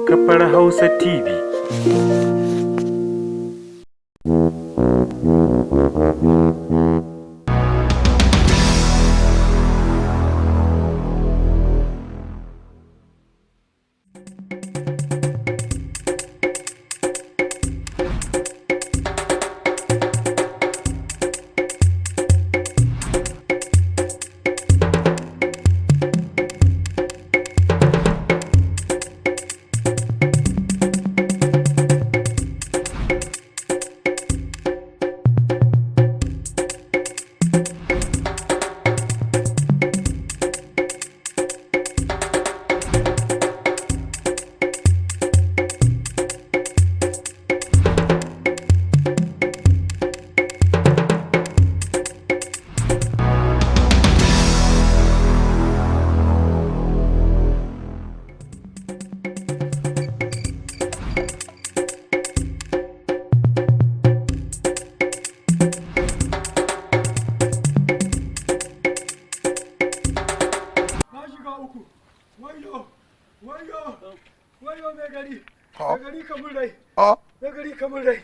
kafar Hausa TV. Me gari kamar rai.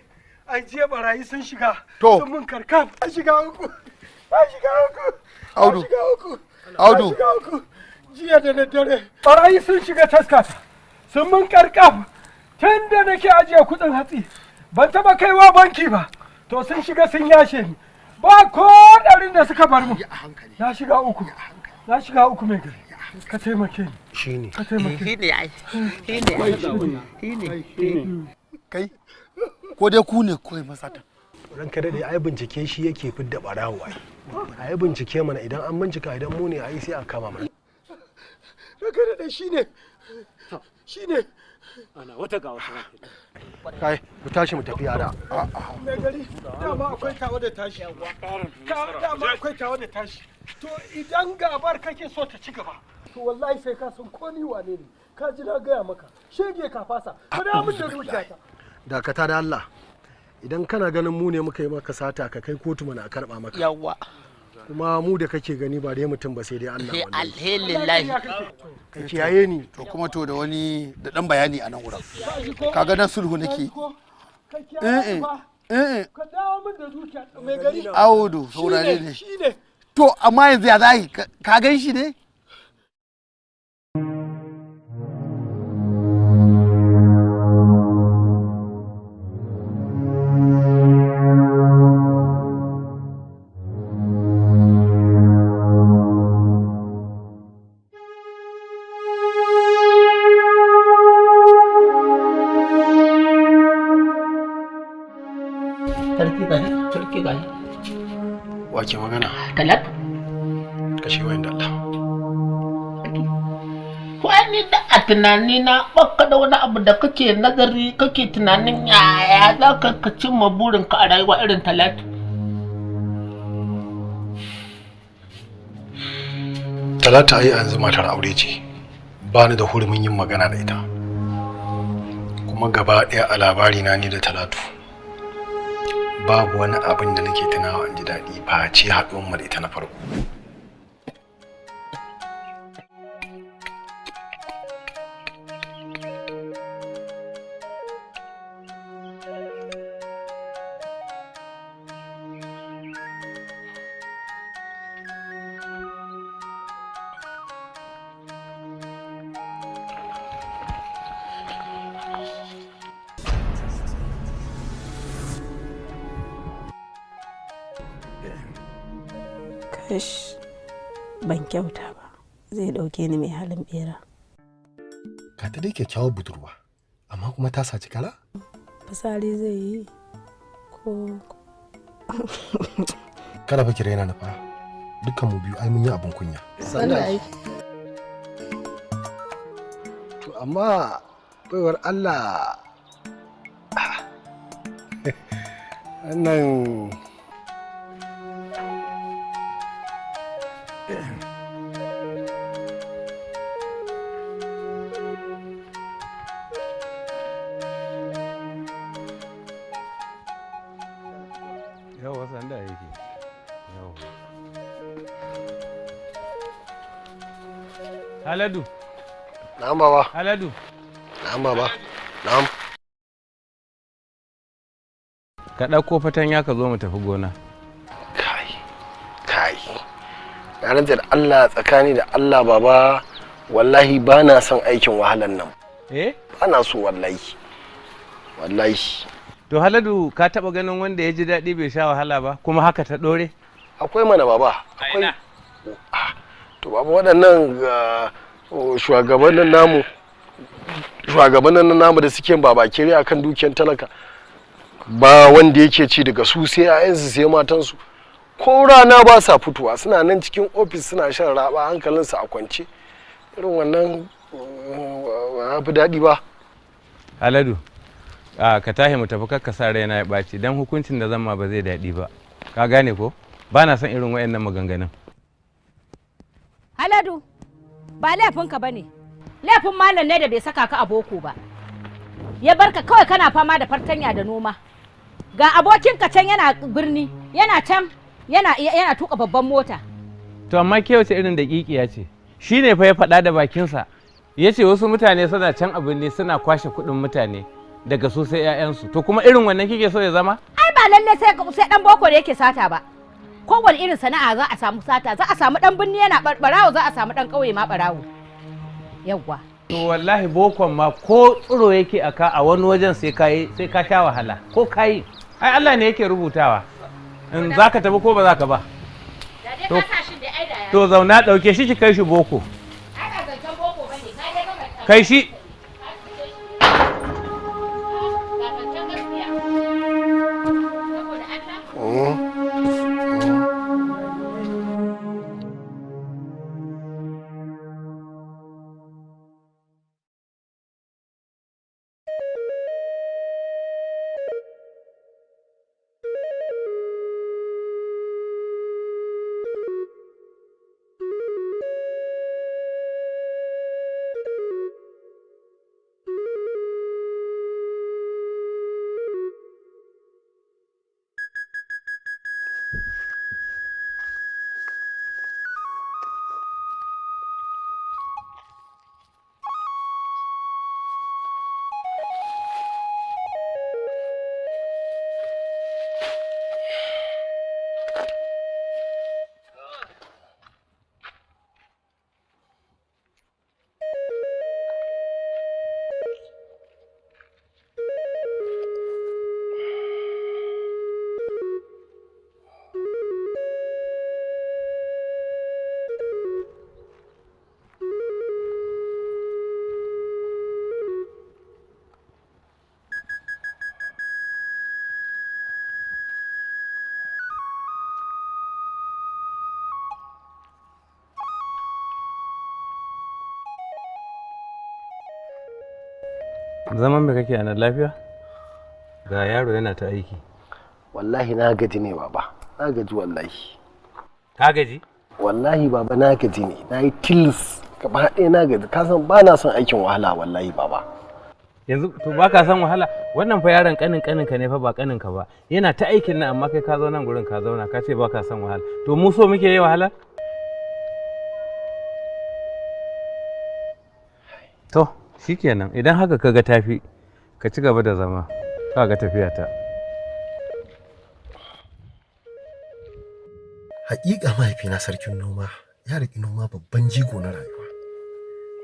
An je barayi sun shiga. Sun mun karkam. An shiga uku. Audu. Jiya da daddare. Barayi sun shiga taskata. Sun mun karkam. Tun da nake ajiye kudin hatsi. Ban taba kaiwa banki ba. To sun shiga sun yashe ni. Ba ko ɗarin da suka bar mu. Na shiga uku mai gari. Ka taimake ni. Shine. Ka taimake ni. Kai ko dai ku ne kawai masata. Ranka dai ai bincike shi yake fidda barawo ai. Ai bincike mana idan an bincika idan mu ne ai sai a kama mana. Ranka dai shine. Ana wata ga wasu. Kai mu tashi mu tafi yara. Mai gari dama akwai tawa da tashi. Dama akwai tawa da tashi. To idan gabar kake so ta ci gaba. To wallahi sai ka san ko ni wane ne. Ka ji na gaya maka. Shege ka fasa. Ka da mun da zuciyata. Dakata da Allah. Idan kana ganin mu ne muka yi maka sata ka kai kotu mana a karba maka. Yawwa. Kuma mu da kake gani ba dai mutum ba sai dai Allah wallahi. Alhamdulillah. Ka kiyaye ni. To kuma to da wani da dan bayani a nan wurin. Kaga nan sulhu nake. Ka dawo min da zuciya mai gari. Audu saurare ne. Shine. To amma yanzu ya zai ka gan shi ne? Sarki gani. Wake magana? Talat. Kashe wayan da Allah. Ko ni da a tunani na baka da wani abu da kake nazari kake tunanin yaya za ka cimma burinka a rayuwa irin Talat. Talata ai yanzu matar aure ce. Ba ni da hurumin yin magana da ita. Kuma gaba ɗaya a labari na ni da Talatu. Babu wani abin da nake tunawa in ji daɗi ba ce haɗuwar mu da ita na farko. Kash, ban kyauta ba, zai ɗauke ni mai halin bera. Ka ta dai kyakkyawar budurwa, amma kuma ta saci kala? Fitsari zai yi ko... Kada fa ki raina na fa. Dukkan mu biyu ai mun yi abin kunya. Sannan To amma baiwar Allah wannan Yawa sanda yake. Yawa. Haladu. Na'am baba. Haladu. Na'am baba. Na'am. Ka ɗauko fatanya ka zo mu tafi gona. Kai. Na rantsa da Allah tsakani da Allah baba wallahi ba na son aikin wahalan nan. Ba na so wallahi. To Haladu ka taɓa ganin wanda ya ji daɗi bai sha wahala ba kuma haka ta ɗore? Akwai mana baba. Akwai. To baba waɗannan shugabannin namu da suke babakere akan dukiyar talaka ba wanda yake ci daga su sai 'ya'yansu sai matansu ko rana ba sa fitowa suna nan cikin ofis suna shan raba hankalinsu a kwance irin wannan ba fi daɗi ba. Haladu ka tahi mu tafi kakka sa raina ya ɓaci don hukuncin da zama ba zai daɗi ba ka gane ko ba na son irin wayannan maganganun. Haladu ba laifinka ba ne laifin malam ne da bai saka ka a boko ba ya barka kawai kana fama da fartanya da noma ga abokinka can yana birni yana can yana tuka babban mota. To amma ke wace irin daƙiƙiya ce shi ne fa ya faɗa da bakinsa ya ce wasu mutane suna can a birni suna kwashe kuɗin mutane daga su sai 'ya'yansu to kuma irin wannan kike so ya zama? Ai ba lalle sai dan boko da yake sata ba kowane irin sana'a za a samu sata za a samu dan birni yana barawo za a samu dan ƙauye ma barawo yawwa. To wallahi bokon ma ko tsiro yake aka a wani wajen sai ka sha wahala ko kayi ai Allah ne yake rubutawa in za ka tafi ko ba za ka ba. To zauna ɗauke shi ki kai shi boko. Kai shi. Zaman me kake a nan lafiya? Ga yaro yana ta aiki. Wallahi na gaji ne baba. Na gaji wallahi. Ka gaji? Wallahi baba na gaji ne. Na yi tilis gaba ɗaya na gaji. Ka san ba na son aikin wahala wallahi baba. Yanzu to ba ka son wahala? Wannan fa yaron kanin ka ne fa ba kanin ka ba. Yana ta aikin nan amma kai ka zo nan gurin ka zauna ka ce ba ka son wahala. To mu so muke yi wahala? To shikenan idan haka kaga tafi ka ci gaba da zama kaga tafiya ta. Haƙiƙa mahaifina sarkin noma ya riƙi noma babban jigo na rayuwa.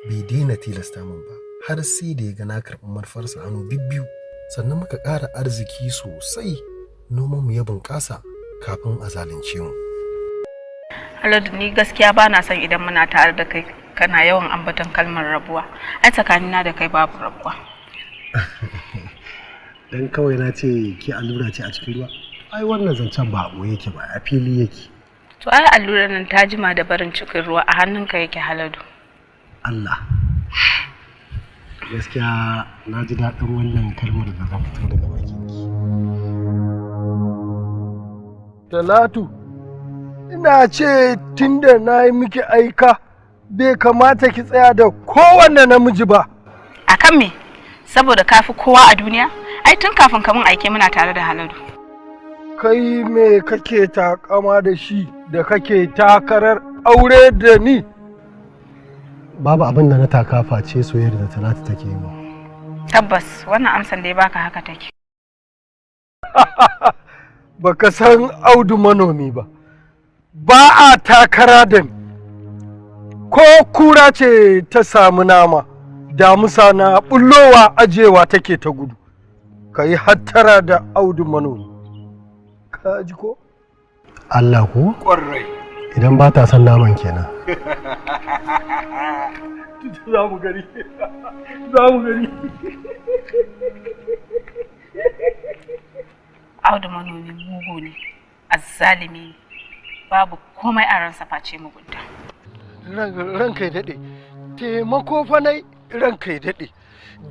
Bai daina tilasta min ba har sai da ya ga na karɓi marfarsa hannu bibbiyu sannan muka ƙara arziki sosai noman mu ya bunƙasa kafin a zalunce mu. Haladu ni gaskiya ba na son idan muna tare da kai kana yawan ambaton kalmar rabuwa. Ai tsakanina da kai babu rabuwa. Dan kawai na ce ki allura ce a cikin ruwa. Ai wannan zancen ba a yake ba a fili yake. To ai allurar nan ta jima da barin cikin ruwa a hannunka yake Haladu. Allah. Gaskiya na ji daɗin wannan kalmar da za fito daga bakinki. Talatu, ina ce tunda na yi miki aika bai kamata ki tsaya da kowanne namiji ba. A kan me? Saboda kafi kowa a duniya? Ai tun kafin ka mun aike muna tare da Haladu. Kai me kake takama da shi da kake takarar aure da ni? Babu abin da na taka face soyayyar da Talatu take yi. Tabbas wannan amsan da ya baka haka take. Baka san Audu manomi ba. Ba a takara da ni. Ko kura ce ta samu nama, damusa na bullowa ajewa take ta gudu. Ka yi hattara da Audu manomi. Ka ji ko? Allah ko? Ƙwarai. Idan ba ta son naman kenan. Za mu gani. Za mu gani. Audu manomi mugu ne, azzalimi, babu komai a ransa face mugunta. Ranka ya daɗe, taimako fa nai ranka ya daɗe.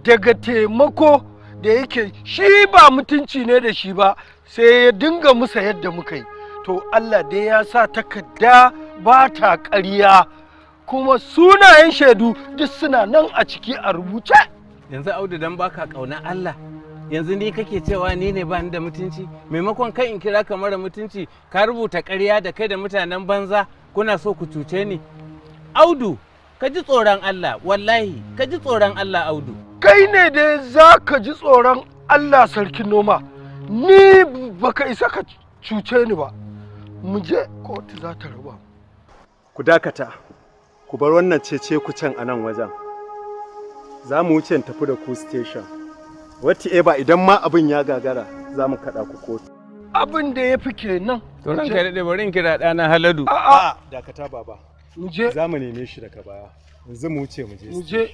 Daga taimako da yake shi ba mutunci ne da shi ba, sai ya dinga musa yadda muka yi. To Allah dai ya sa takarda ba ta ƙarya, kuma sunayen shaidu duk suna nan a ciki a rubuce. Yanzu Audu dan baka ƙauna Allah, yanzu ni kake cewa ni ne ba ni da mutunci, maimakon kai in kira ka mara mutunci ka rubuta ƙarya da kai da mutanen banza kuna so ku cuce ni. Audu ka ji tsoron Allah, wallahi ka ji tsoron Allah Audu. Kai ne da za ka ji tsoron Allah sarkin noma, ni baka isa ka cuce ni ba. Mu je kotu za ta raba. Ku dakata, ku bar wannan cece ku can a nan wajen. Za mu wuce tafi da ku station. Wata idan ma abin ya gagara za mu kaɗa ku kotu. Abin da ya fi kenan. To ranka daɗe bari in kira ɗana Haladu. A'a, dakata baba. Mu je. Za mu neme shi daga baya. Yanzu mu wuce mu je. Mu je.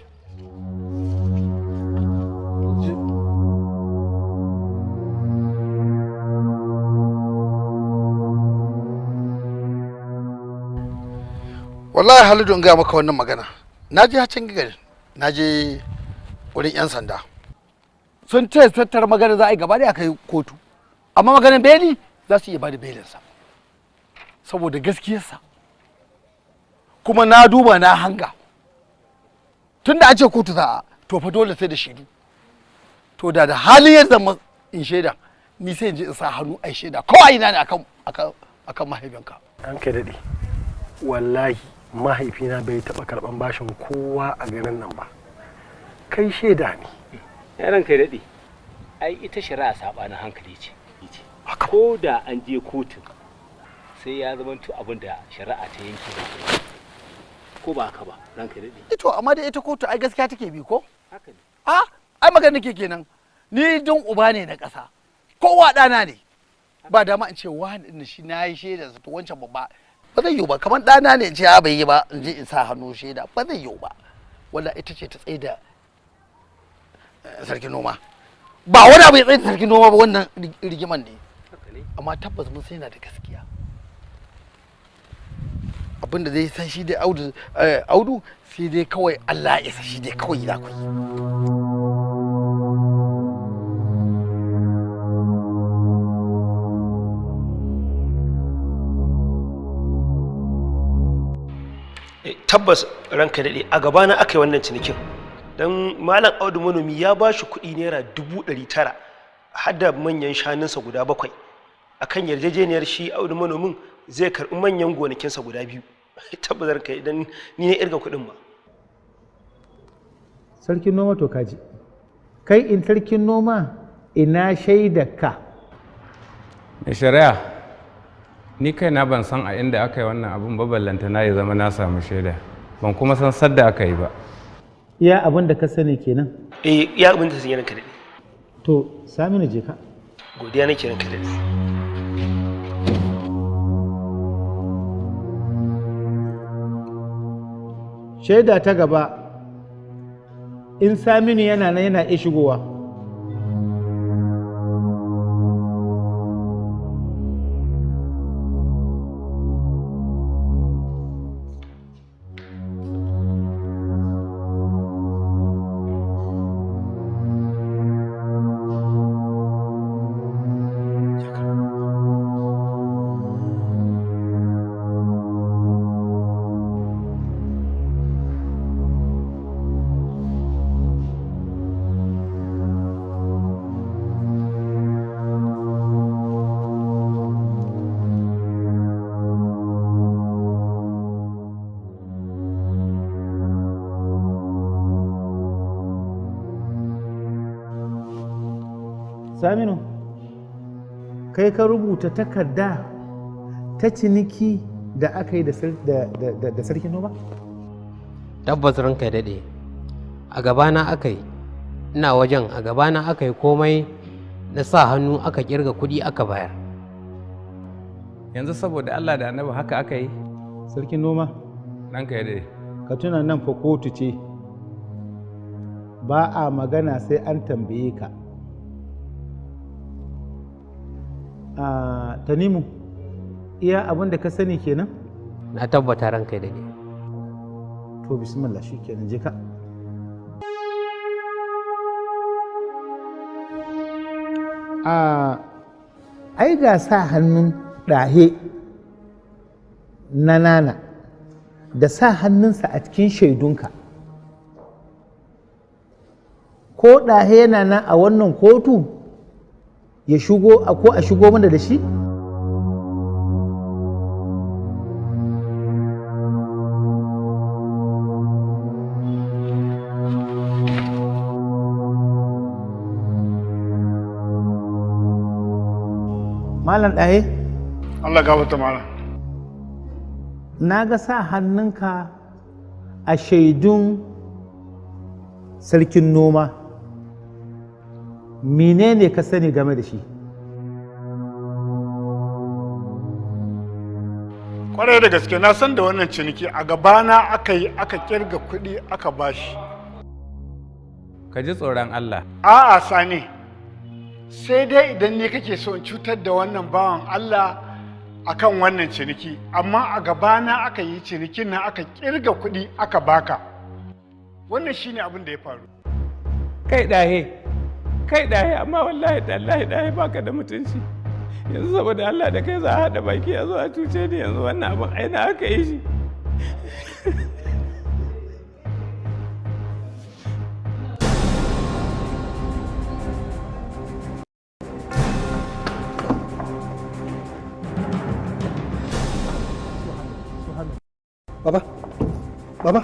Wallahi Halidu in gaya maka wannan magana. Na je hacin gari, na je wurin 'yan sanda. Sun ce tattara magana za a yi gaba da aka yi kotu. Amma maganin beli za su iya ba da belinsa. Saboda gaskiyarsa. Kuma na duba na hanga. Tun da an ce kotu za a, to fa dole sai da shaidu. To da hali ya zama in shaida, ni sai in je in sa hannu a shaida. Ko a ina ne akan mahaifinka. An kai daɗe. Wallahi mahaifina bai taɓa karɓan bashin kowa a garin nan ba. Kai shaida ne. Yaran kai daɗe, ai ita shari'a saɓanin hankali ce. Ko da an je kotun sai ya zamanto abin da shari'a ta yanke ba. Ko ba haka ba, ran kai daɗe. Ito amma da ita kotu ai gaskiya take bi ko? Haka ne. Ai magana nake kenan. Ni don uba ne na ƙasa. Kowa ɗana ne. Ba dama in ce wani ɗin shi na yi shaida to wancan babba. Ba zai yiwu ba, kamar ɗana ne in ce ya bai yi ba in je in sa hannu shaida. Ba zai yiwu ba. Wanda ita ce ta tsaye da sarkin noma. Ba wani abu ya tsaye da sarkin noma ba, wannan rigiman ne. Amma tabbas mun sai yana da gaskiya. Abinda zai san shi dai Audu sai dai kawai Allah ya san shi dai kawai za ku yi. Tabbas ranka daɗe a gabana aka yi wannan cinikin. Don Malam Audu manomi ya ba shi kuɗi naira 900 har da manyan shanunsa guda 7. Akan yarjejeniyar shi Audu manomin zai karɓi manyan gonakinsa guda 2. Tabbas ranka idan ni ne irga kuɗin ba. Sarkin noma to kaji. Kai in sarkin noma ina shaida ka. Mai shari'a, ni kaina ban san a inda aka yi wannan abun ba, ballanta na ya zama na samu shaida. Ban kuma san sadda aka yi ba. Iya abin da ka sani kenan. Iya abin da sani ranka daɗe. To, Saminu je ka. Godiya nake ranka daɗe. Shaida ta gaba, in Saminu yana nan yana iya shigowa. Saminu, kai ka rubuta takarda ta ciniki da aka yi da sarkin noma? Tabbas ranka daɗe, a gabana aka yi, ina wajen a gabana aka yi komai, na sa hannu aka kirga kuɗi aka bayar. Yanzu saboda Allah da annabi haka aka yi? Sarkin noma? Ranka ya daɗe. Ka tuna nan fa kotu ce, ba a magana sai an tambaye ka. Tanimu, iya abin da ka sani kenan? Na tabbata ranka daɗe. To bismillah shi kenan, je ka. Ai ga sa hannun ɗahe na nana da sa hannunsa a cikin shaidunka. Ko ɗahe yana nan a wannan kotu ya shigo ko a shigo mana da shi? Malam ɗahe? Allah gabata malam. Na ga sa hannunka a shaidun sarkin noma. Menene ka sani game da shi? Kwarai da gaske na san da wannan ciniki, a gabana aka yi aka kirga kuɗi aka bashi. Ka ji tsoron Allah. A'a Sani, sai dai idan ne kake so in cutar da wannan bawan Allah akan wannan ciniki, amma a gabana aka yi cinikin nan aka kirga kuɗi aka baka. Wannan shine abin da ya faru. Kai ɗahe, amma wallahi ɗahe baka da mutunci. Yanzu saboda Allah da kai za a haɗa baki a zo a cuce ni yanzu wannan abin aina aka yi shi. Baba.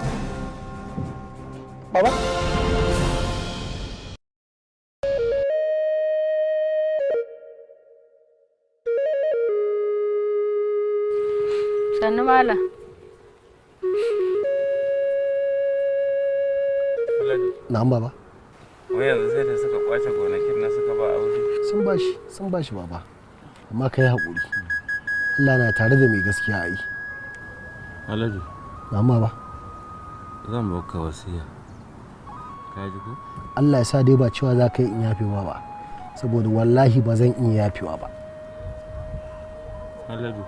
Sannu Malam. Na'am baba. Wai yanzu sai da suka kwace gonakin na suka ba aure. Sun bashi baba. Amma kai haƙuri. Allah na tare da mai gaskiya a yi. Alhaji. Na'am baba. Zan baka wasiya. Ka ji ko? Allah ya sa dai ba cewa za ka yi in yafewa ba. Saboda wallahi ba zan iya yafewa ba. Alhaji.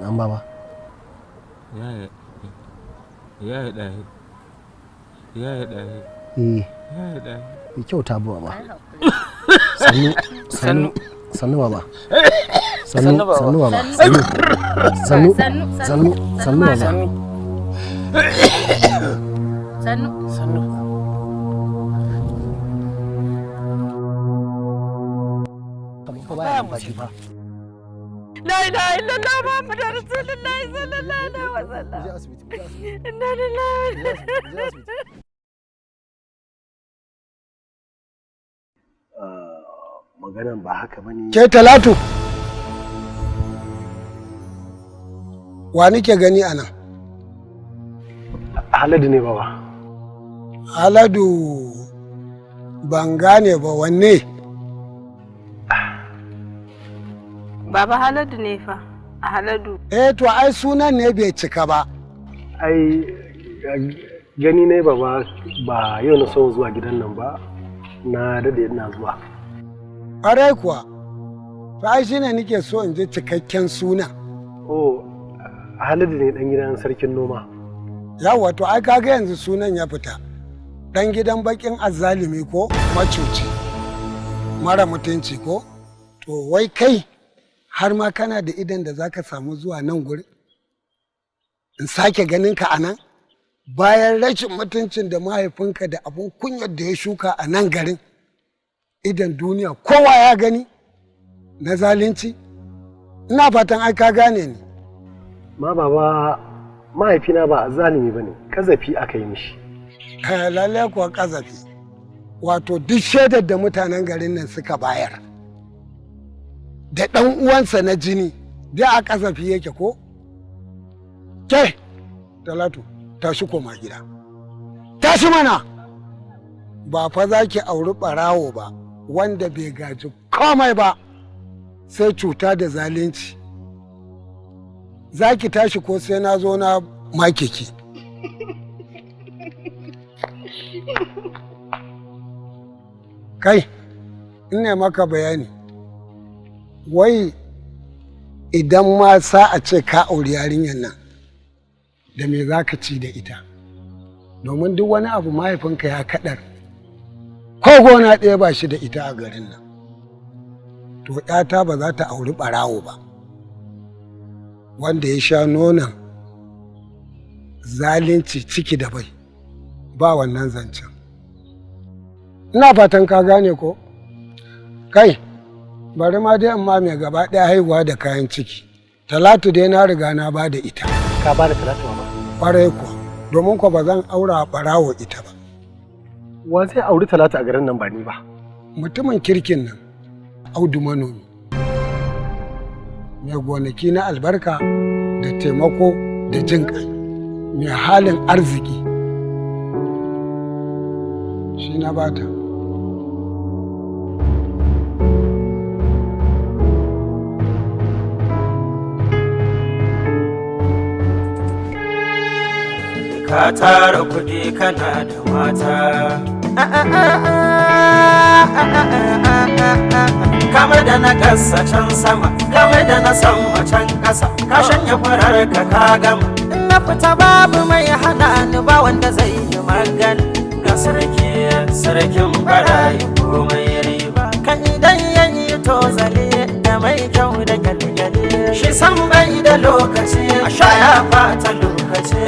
Na'am baba. Ya ɗahe. Bai kyauta ba baba. Sannu baba. Sannu baba. Sannu baba. Sannu. La ilaha illallah Muhammadu Rasulullahi sallallahu alaihi wasallam. Inna lillahi. Maganan ba haka bane. Ke Talatu. Wa nake gani anan? Haladu ne baba. Haladu ban gane ba wanne? Baba Haladu ne fa, a Haladu. To ai sunan ne bai cika ba. Ai gani ne baba, ba yau na son zuwa gidan nan ba, na dade ina zuwa. Ƙwarai kuwa, to ai shine nake so in ji cikakken suna. Haladu ne dan gidan sarkin noma. Yawwa to ai kaga yanzu sunan ya fita. Dan gidan bakin azzalumi ko macuci, mara mutunci ko? To wai kai har ma kana da idan da zaka samu zuwa nan guri? In sake ganin ka a nan? Bayan rashin mutuncin da mahaifinka da abun kunyar da ya shuka a nan garin, idan duniya kowa ya gani na zalunci? Ina fatan ai ka gane ni. Ma baba, mahaifina ba zalimi ba ne, kazafi aka yi mishi. Lallai kuwa kazafi. Wato duk shaidar da mutanen garin nan suka bayar da ɗan uwansa na jini da a kasafi yake ko? Ke, Talatu, tashi koma gida. Tashi mana! Ba fa za ki auri ɓarawo ba, wanda bai gaji komai ba, sai cuta da zalunci. Za ki tashi ko sai na zo na make ki. Kai, ina maka bayani. Wai idan ma sa a ce ka auri yarinyar nan, da me za ka ci da ita? Domin duk wani abu mahaifinka ya kaɗar, ko gona ɗaya ba shi da ita a garin nan. To ‘yata ba za ta auri ɓarawo ba, wanda ya sha nonon zalunci ciki da bai, ba wannan zancen. Ina fatan ka gane ko? Kai, bari ma dai amma mai gaba ɗaya haihuwa da kayan ciki. Talatu dai na riga na ba da ita. Ka ba da Talatu ma? Ƙwarai kuwa, domin ko ba zan aura ɓarawo ita ba. Wa zai auri Talatu a garin nan ba ni ba? Mutumin kirkin nan, Audu manomi. Mai gonaki na albarka da taimako da jin ƙai. Mai halin arziki. Shi na bata. Ka tara kuɗi kana da mata, kama da na ƙasa can sama, kama da na sama can ƙasa, ka shanya farar ka gama. In na fita babu mai hana ni, ba wanda zai yi magana. Ga sarkin barayi komai riba, kan idan yayi tozale da mai kyau da gyale-gyale. Shi san bai da lokaci, a sha ya fata lokaci.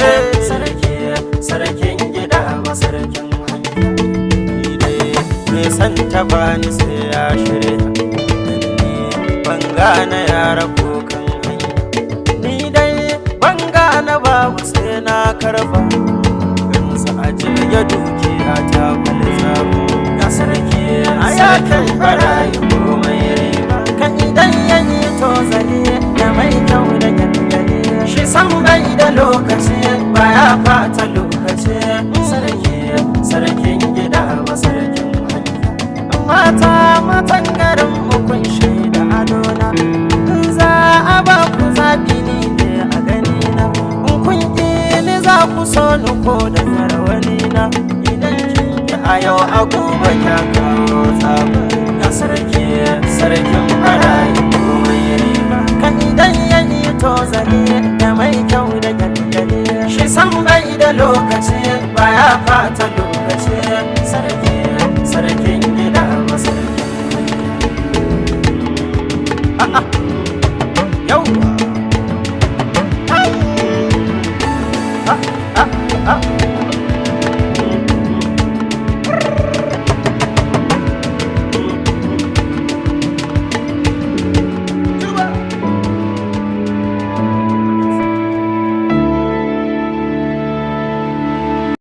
Sarkin gida ba sarkin hanya, ni dai mai san ta bani sai ya shirya. Ni ban gane yara ko kan hanya, ni dai ban gane babu sai na karba. Gansa a jirge dukiya ta kwalza, ga sarkin barayi komai riba, kan idan yayi tozali da mai kyau da gyale-gyale. Shi san bai da lokaci, baya fata lokaci. Sarkin gida ba sarkin hanya. Matan garin mu kun shaida adona, in za a ba ku zaɓi ni ne a gani na. In kun ƙi ni za ku so ni ko da wani na. Idan kin yi a yau a gobe ya kawo tsaba. Ga sarkin barayi komai riba, kan idan yayi tozali da mai kyau da gyale-gyale. Shi san bai da lokaci, baya fata lokaci. Sarkin gida ba sarkin. Yauwa.